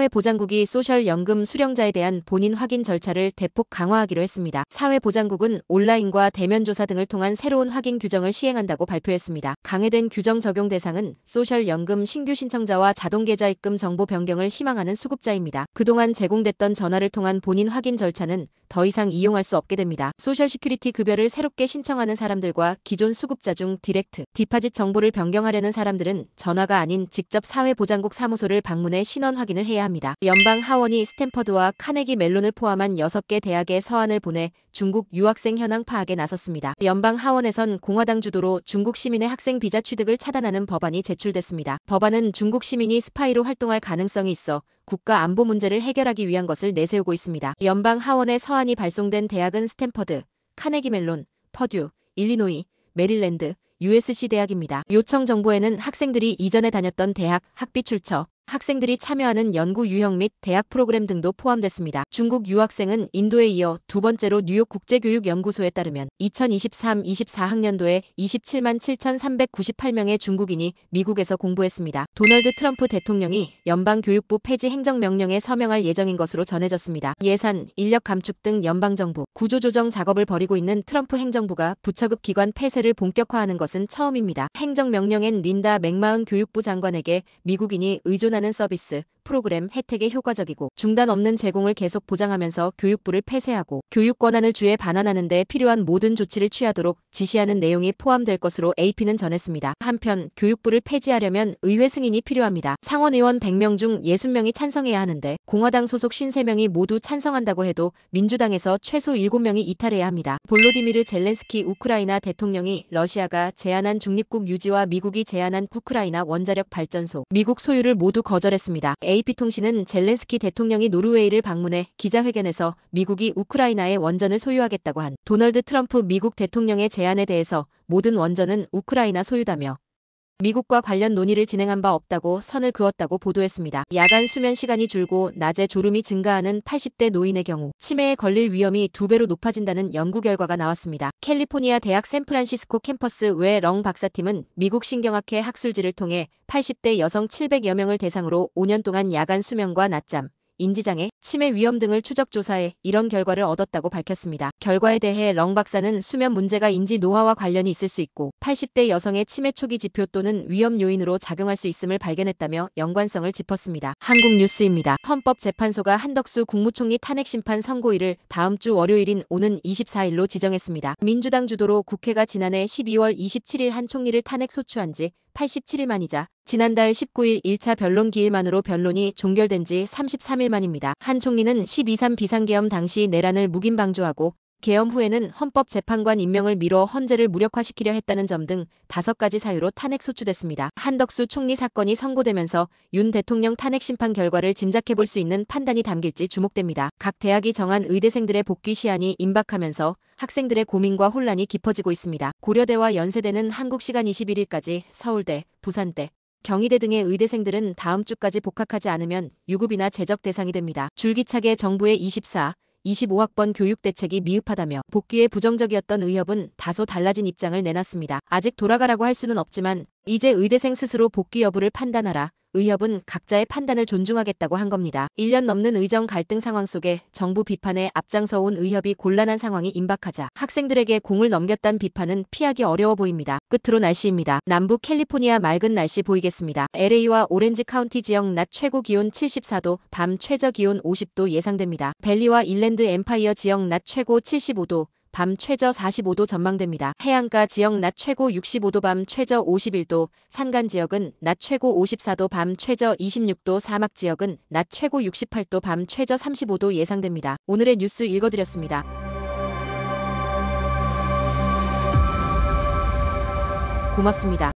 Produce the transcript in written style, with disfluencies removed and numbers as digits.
사회보장국이 소셜연금 수령자에 대한 본인 확인 절차를 대폭 강화하기로 했습니다. 사회보장국은 온라인과 대면 조사 등을 통한 새로운 확인 규정을 시행한다고 발표했습니다. 강화된 규정 적용 대상은 소셜연금 신규 신청자와 자동계좌입금 정보 변경을 희망하는 수급자입니다. 그동안 제공됐던 전화를 통한 본인 확인 절차는 더 이상 이용할 수 없게 됩니다. 소셜시큐리티 급여를 새롭게 신청하는 사람들과 기존 수급자 중 디렉트, 디파짓 정보를 변경하려는 사람들은 전화가 아닌 직접 사회보장국 사무소를 방문해 신원 확인을 해야 합니다. 연방 하원이 스탠퍼드와 카네기 멜론을 포함한 6개 대학에 서한을 보내 중국 유학생 현황 파악에 나섰습니다. 연방 하원에선 공화당 주도로 중국 시민의 학생 비자 취득을 차단하는 법안이 제출됐습니다. 법안은 중국 시민이 스파이로 활동할 가능성이 있어 국가 안보 문제를 해결하기 위한 것을 내세우고 있습니다. 연방 하원의 서한이 발송된 대학은 스탠퍼드, 카네기 멜론, 퍼듀, 일리노이, 메릴랜드, USC 대학입니다. 요청 정보에는 학생들이 이전에 다녔던 대학, 학비 출처, 학생들이 참여하는 연구 유형 및 대학 프로그램 등도 포함됐습니다. 중국 유학생은 인도에 이어 두 번째로 뉴욕 국제교육연구소에 따르면 2023-24학년도에 27만 7,398명의 중국인이 미국에서 공부했습니다. 도널드 트럼프 대통령이 연방교육부 폐지 행정명령에 서명할 예정인 것으로 전해졌습니다. 예산, 인력 감축 등 연방정부 구조조정 작업을 벌이고 있는 트럼프 행정부가 부처급 기관 폐쇄를 본격화하는 것은 처음입니다. 행정명령엔 린다 맥마흔 교육부 장관에게 미국인이 의존하는 서비스, 프로그램, 혜택에 효과적이고 중단 없는 제공을 계속 보장하면서 교육부를 폐쇄하고 교육 권한을 주에 반환하는 데 필요한 모든 조치를 취하도록 지시하는 내용이 포함될 것으로 AP는 전했습니다. 한편 교육부를 폐지하려면 의회 승인이 필요합니다. 상원의원 100명 중 60명이 찬성해야 하는데 공화당 소속 53명이 모두 찬성한다고 해도 민주당에서 최소 7명이 이탈해야 합니다. 볼로디미르 젤렌스키 우크라이나 대통령이 러시아가 제안한 중립국 유지와 미국이 제안한 우크라이나 원자력 발전소, 미국 소유를 모두 거절했습니다. AP통신은 젤렌스키 대통령이 노르웨이를 방문해 기자회견에서 미국이 우크라이나의 원전을 소유하겠다고 한 도널드 트럼프 미국 대통령의 제안에 대해서 모든 원전은 우크라이나 소유다며 미국과 관련 논의를 진행한 바 없다고 선을 그었다고 보도했습니다. 야간 수면 시간이 줄고 낮에 졸음이 증가하는 80대 노인의 경우 치매에 걸릴 위험이 2배로 높아진다는 연구 결과가 나왔습니다. 캘리포니아 대학 샌프란시스코 캠퍼스 외 렁 박사팀은 미국 신경학회 학술지를 통해 80대 여성 700여 명을 대상으로 5년 동안 야간 수면과 낮잠, 인지장애, 치매 위험 등을 추적 조사해 이런 결과를 얻었다고 밝혔습니다. 결과에 대해 렁 박사는 수면 문제가 인지 노화와 관련이 있을 수 있고 80대 여성의 치매 초기 지표 또는 위험 요인으로 작용할 수 있음을 발견했다며 연관성을 짚었습니다. 한국 뉴스입니다. 헌법재판소가 한덕수 국무총리 탄핵 심판 선고일을 다음 주 월요일인 오는 24일로 지정했습니다. 민주당 주도로 국회가 지난해 12월 27일 한 총리를 탄핵 소추한 지 87일 만이자 지난달 19일 1차 변론 기일만으로 변론이 종결된 지 33일 만입니다. 한 총리는 12.3 비상계엄 당시 내란을 묵인방조하고 계엄 후에는 헌법재판관 임명을 미뤄 헌재를 무력화시키려 했다는 점 등 5가지 사유로 탄핵 소추됐습니다. 한덕수 총리 사건이 선고되면서 윤 대통령 탄핵 심판 결과를 짐작해볼 수 있는 판단이 담길지 주목됩니다. 각 대학이 정한 의대생들의 복귀 시한이 임박하면서 학생들의 고민과 혼란이 깊어지고 있습니다. 고려대와 연세대는 한국 시간 21일까지 서울대, 부산대, 경희대 등의 의대생들은 다음 주까지 복학하지 않으면 유급이나 제적 대상이 됩니다. 줄기차게 정부의 24, 25학번 교육 대책이 미흡하다며 복귀에 부정적이었던 의협은 다소 달라진 입장을 내놨습니다. 아직 돌아가라고 할 수는 없지만 이제 의대생 스스로 복귀 여부를 판단하라. 의협은 각자의 판단을 존중하겠다고 한 겁니다. 1년 넘는 의정 갈등 상황 속에 정부 비판에 앞장서온 의협이 곤란한 상황이 임박하자 학생들에게 공을 넘겼다는 비판은 피하기 어려워 보입니다. 끝으로 날씨입니다. 남부 캘리포니아 맑은 날씨 보이겠습니다. LA와 오렌지 카운티 지역 낮 최고 기온 74도, 밤 최저 기온 50도 예상됩니다. 벨리와 인랜드 엠파이어 지역 낮 최고 75도, 밤 최저 45도 전망됩니다. 해안가 지역 낮 최고 65도, 밤 최저 51도, 산간 지역은 낮 최고 54도, 밤 최저 26도, 사막 지역은 낮 최고 68도, 밤 최저 35도 예상됩니다. 오늘의 뉴스 읽어드렸습니다. 고맙습니다.